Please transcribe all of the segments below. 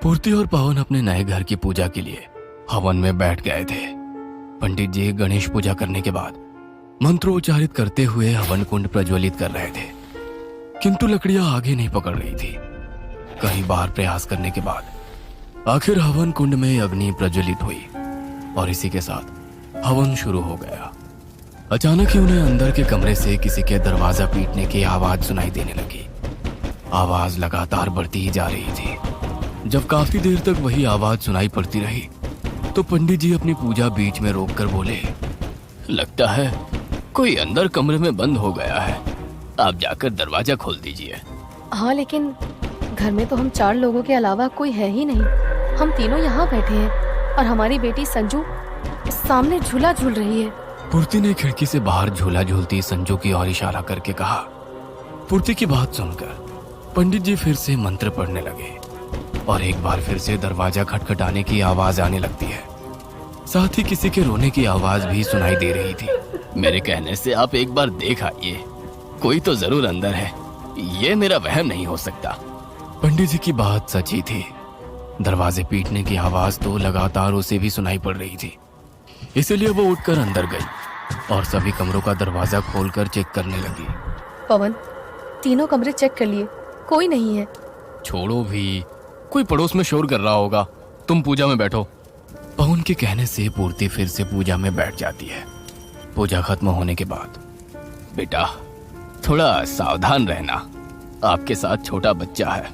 पूर्ति और पवन अपने नए घर की पूजा के लिए हवन में बैठ गए थे। पंडित जी गणेश पूजा करने के बाद मंत्रोच्चारित करते हुए हवन कुंड प्रज्वलित कर रहे थे, किंतु लकड़ियां आगे नहीं पकड़ रही थी। कई बार प्रयास करने के बाद आखिर हवन कुंड में अग्नि प्रज्वलित हुई और इसी के साथ हवन शुरू हो गया। अचानक ही उन्हें अंदर के कमरे से किसी के दरवाजा पीटने की आवाज सुनाई देने लगी। आवाज लगातार बढ़ती ही जा रही थी। जब काफी देर तक वही आवाज सुनाई पड़ती रही तो पंडित जी अपनी पूजा बीच में रोककर बोले, लगता है कोई अंदर कमरे में बंद हो गया है, आप जाकर दरवाजा खोल दीजिए। हाँ, लेकिन घर में तो हम 4 लोगों के अलावा कोई है ही नहीं। हम तीनों यहाँ बैठे हैं और हमारी बेटी संजू सामने झूला झूल रही है। पूर्ति ने खिड़की से बाहर झूला झूलती संजू की ओर इशारा करके कहा। पूर्ति की बात सुनकर पंडित जी फिर से मंत्र पढ़ने लगे और एक बार फिर से दरवाजा खटखटाने की आवाज आने लगती है। साथ ही किसी के रोने की आवाज भी सुनाई दे रही थी। मेरे कहने से आप एक बार देख आइए, कोई तो जरूर अंदर है, ये मेरा वहम नहीं हो सकता। पंडित जी की बात सच्ची थी। दरवाजे पीटने की आवाज तो लगातार उसे भी सुनाई पड़ रही थी। इसीलिए वो उठकर अंदर गई और सभी कमरों का दरवाजा खोलकर चेक करने लगी। पवन, तीनों कमरे चेक कर लिए, कोई नहीं है। छोड़ो भी, कोई पड़ोस में शोर कर रहा होगा, तुम पूजा में बैठो। पवन के कहने से पूर्ति फिर से पूजा में बैठ जाती है। पूजा खत्म होने के बाद, बेटा थोड़ा सावधान रहना, आपके साथ छोटा बच्चा है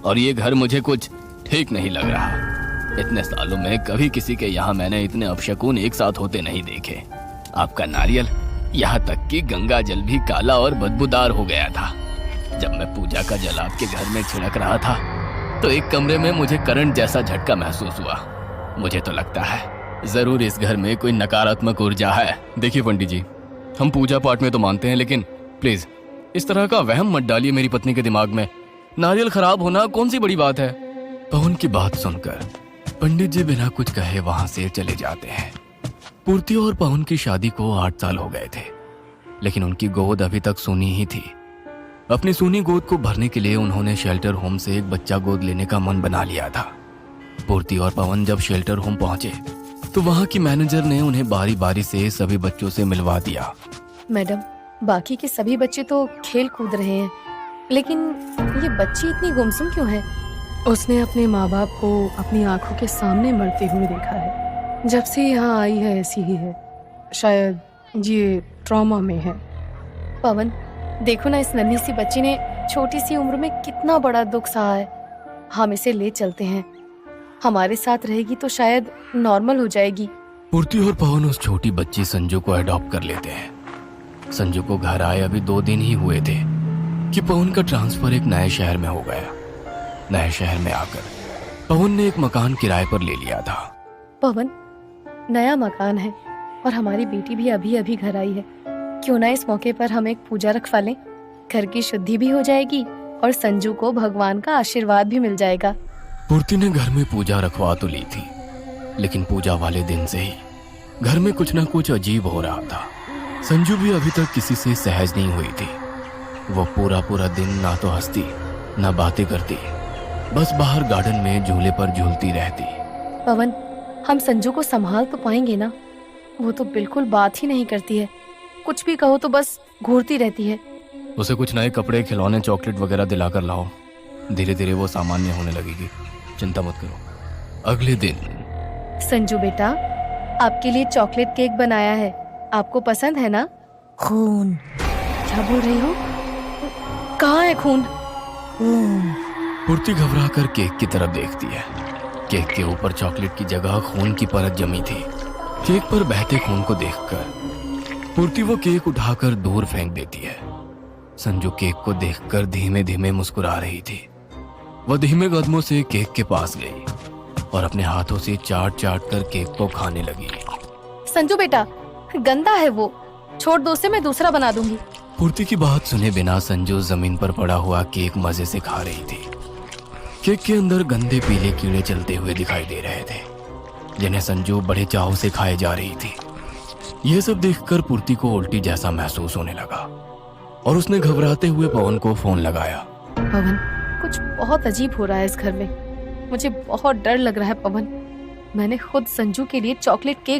और ये घर मुझे कुछ ठीक नहीं लग रहा। इतने सालों में कभी किसी के यहाँ मैंने इतने अपशकुन एक साथ होते नहीं देखे। आपका नारियल, यहाँ तक कि गंगा जल भी काला और बदबूदार हो गया था। जब मैं पूजा का जल आपके घर में छिड़क रहा था तो एक कमरे में मुझे करंट जैसा झटका महसूस हुआ। मुझे तो लगता है जरूर इस घर में कोई नकारात्मक ऊर्जा है। देखिए पंडित जी, हम पूजा पाठ में तो मानते हैं, लेकिन प्लीज इस तरह का वहम मत डालिए मेरी पत्नी के दिमाग में। नारियल खराब होना कौन सी बड़ी बात है। पवन की बात सुनकर पंडित जी बिना कुछ कहे वहां से चले जाते हैं। पूर्ति और पवन की शादी को 8 साल हो गए थे, लेकिन उनकी गोद अभी तक सूनी ही थी। अपनी सूनी गोद को भरने के लिए उन्होंने शेल्टर होम से एक बच्चा गोद लेने का मन बना लिया था। पूर्ति और पवन जब शेल्टर होम पहुंचे तो वहां की मैनेजर ने उन्हें बारी बारी से सभी बच्चों से मिलवा दिया। मैडम, बाकी के सभी बच्चे तो खेल कूद रहे हैं, लेकिन ये बच्ची इतनी गुमसुम क्यों है? उसने अपने माँ बाप को अपनी आंखों के सामने मरते हुए देखा है। जब से यहाँ आई है ऐसी ही है, शायद ये ट्रॉमा में है। पवन, देखो ना, इस नन्ही सी बच्ची ने छोटी सी उम्र में कितना बड़ा दुख सहा है। हम इसे ले चलते हैं, हमारे साथ रहेगी तो शायद नॉर्मल हो जाएगी। पूर्ति और पवन उस छोटी बच्ची संजू को अडॉप्ट कर लेते हैं। संजू को घर आए अभी 2 दिन ही हुए थे कि पवन का ट्रांसफर एक नए शहर में हो गया। नए शहर में आकर पवन ने एक मकान किराए पर ले लिया था। पवन, नया मकान है और हमारी बेटी भी अभी अभी घर आई है। क्यों ना इस मौके पर हम एक पूजा रखवा लें, घर की शुद्धि भी हो जाएगी और संजू को भगवान का आशीर्वाद भी मिल जाएगा। पूर्ति ने घर में पूजा रखवा तो ली थी, लेकिन पूजा वाले दिन से ही घर में कुछ ना कुछ अजीब हो रहा था। संजू भी अभी तक किसी से सहज नहीं हुई थी। वो पूरा दिन ना तो हंसती ना बातें करती, बस बाहर गार्डन में झूले पर झूलती रहती। पवन, हम संजू को संभाल तो पाएंगे ना? वो तो बिल्कुल बात ही नहीं करती है, कुछ भी कहो तो बस घूरती रहती है। उसे कुछ नए कपड़े, खिलौने, चॉकलेट वगैरह दिलाकर लाओ, धीरे धीरे वो सामान्य होने लगेगी, चिंता मत करो। अगले दिन, संजू बेटा, आपके लिए चॉकलेट केक बनाया है, आपको पसंद है ना? खून। क्या बोल रही हो? कहाँ है खून? खून। पूर्ति घबराकर केक की तरफ देखती है। केक के ऊपर चॉकलेट की जगह खून की परत जमी थी। केक पर बहते खून को देखकर पूर्ति वो केक उठाकर दूर फेंक देती है। संजू केक को देखकर धीमे धीमे मुस्कुरा रही थी। वह धीमे कदमों से केक के पास गई और अपने हाथों से चाट चाट कर केक को खाने लगी। संजू बेटा, गंदा है वो, छोड़ दो उसे, मैं दूसरा बना दूंगी। पूर्ति की बात सुने बिना संजू जमीन पर पड़ा हुआ केक मजे से खा रही थी। केक के अंदर गंदे पीले कीड़े चलते हुए दिखाई दे रहे थे, जिन्हें संजू बड़े चाव से खाए जा रही थी। यह सब देखकर पूर्ति को उल्टी जैसा महसूस होने लगा और उसने घबराते हुए पवन को फोन लगाया। पवन, कुछ बहुत अजीब हो रहा है इस घर में। मुझे बहुत डर लग रहा है पवन। मैंने खुद संजू के लिए चॉकलेट केक